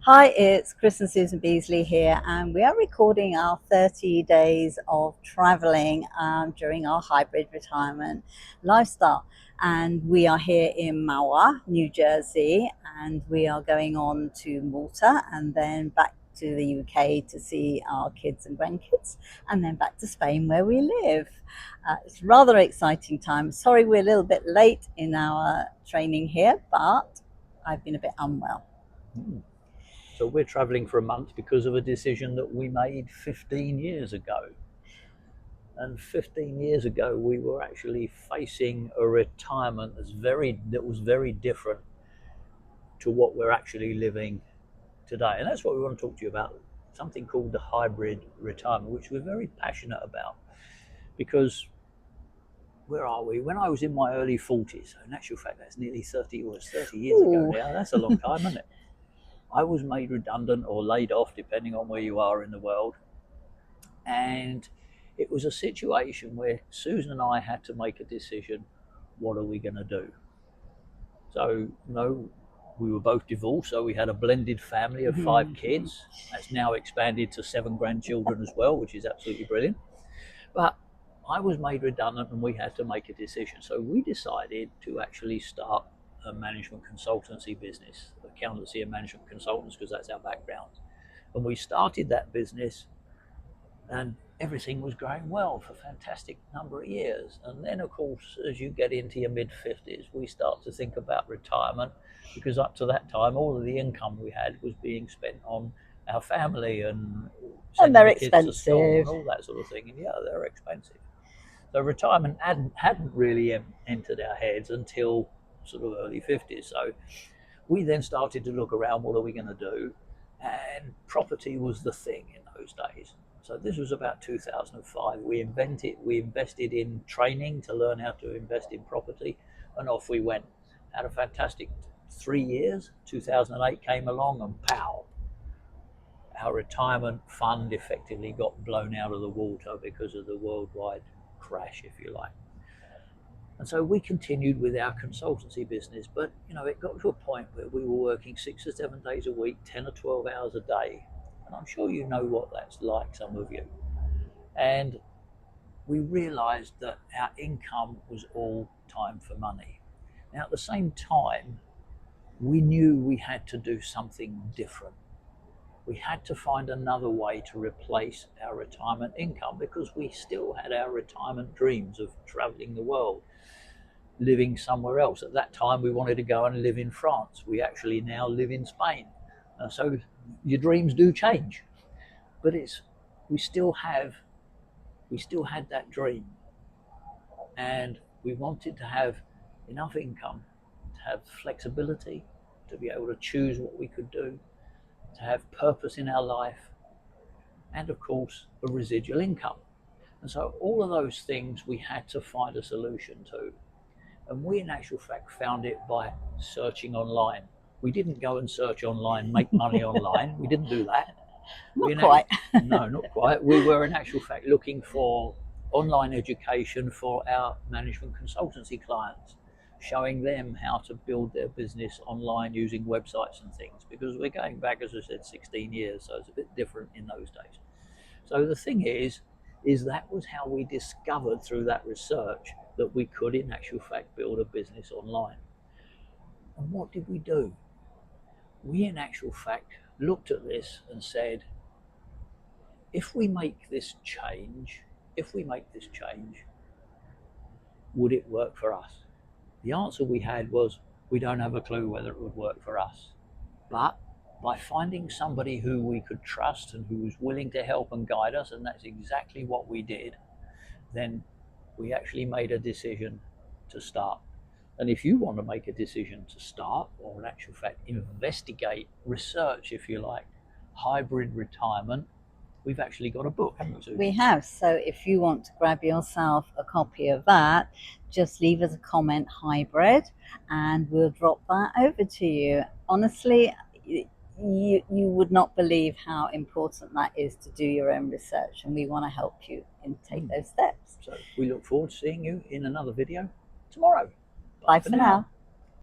Hi, it's Chris and Susan Beasley here, and we are recording our 30 days of traveling during our hybrid retirement lifestyle. And we are here in Mahwah, New Jersey, and we are going on to Malta and then back to the UK to see our kids and grandkids, and then back to Spain where we live. It's a rather exciting time. Sorry we're a little bit late in our training here, but I've been a bit unwell. So we're travelling for a month because of a decision that we made 15 years ago. And 15 years ago, we were actually facing a retirement that was very different to what we're actually living today. And that's what we want to talk to you about, something called the hybrid retirement, which we're very passionate about. Because where are we? When I was in my early 40s, so in actual fact, that's nearly 30 years ago Ooh. now. That's a long time, isn't it? I was made redundant or laid off, depending on where you are in the world. And it was a situation where Susan and I had to make a decision. What are we going to do? So, we were both divorced, so we had a blended family of 5 kids. That's now expanded to 7 grandchildren as well, which is absolutely brilliant. But I was made redundant and we had to make a decision. So we decided to actually start a management consultancy business, accountancy and management consultants, because that's our background. And we started that business and everything was going well for a fantastic number of years. And then, of course, as you get into your mid-50s, we start to think about retirement, because up to that time, all of the income we had was being spent on our family and And sending they're the kids to school expensive. and all that sort of thing. And yeah, they're expensive. So retirement hadn't really entered our heads until sort of early 50s. So we then started to look around, what are we going to do? And property was the thing in those days. So this was about 2005. We invested in training to learn how to invest in property, and off we went. Had a fantastic 3 years. 2008 came along, and pow, our retirement fund effectively got blown out of the water because of the worldwide crash, if you like. And so we continued with our consultancy business, but it got to a point where we were working 6 or 7 days a week, 10 or 12 hours a day. And I'm sure you know what that's like, some of you. And we realized that our income was all time for money. Now, at the same time, we knew we had to do something different. We had to find another way to replace our retirement income, because we still had our retirement dreams of traveling the world, living somewhere else. At that time, we wanted to go and live in France. We actually now live in Spain. So your dreams do change, but we still had that dream, and we wanted to have enough income to have flexibility, to be able to choose what we could do, to have purpose in our life, and of course a residual income. And so all of those things we had to find a solution to. And we, in actual fact, found it by searching online. We didn't go and search online, make money online. We didn't do that. Not quite. No, not quite. We were, in actual fact, looking for online education for our management consultancy clients, showing them how to build their business online using websites and things, because we're going back, as I said, 16 years, so it's a bit different in those days. So the thing is that was how we discovered through that research that we could, in actual fact, build a business online. And what did we do? We, in actual fact, looked at this and said, if we make this change, would it work for us? The answer we had was, we don't have a clue whether it would work for us. But by finding somebody who we could trust and who was willing to help and guide us, and that's exactly what we did, then we actually made a decision to start. And if you want to make a decision to start, or in actual fact investigate, research, if you like, hybrid retirement, we've actually got a book, haven't we, Susan? We have. So if you want to grab yourself a copy of that, just leave us a comment, hybrid, and we'll drop that over to you. Honestly, you would not believe how important that is to do your own research, and we want to help you and take those steps. So we look forward to seeing you in another video tomorrow. Bye for now.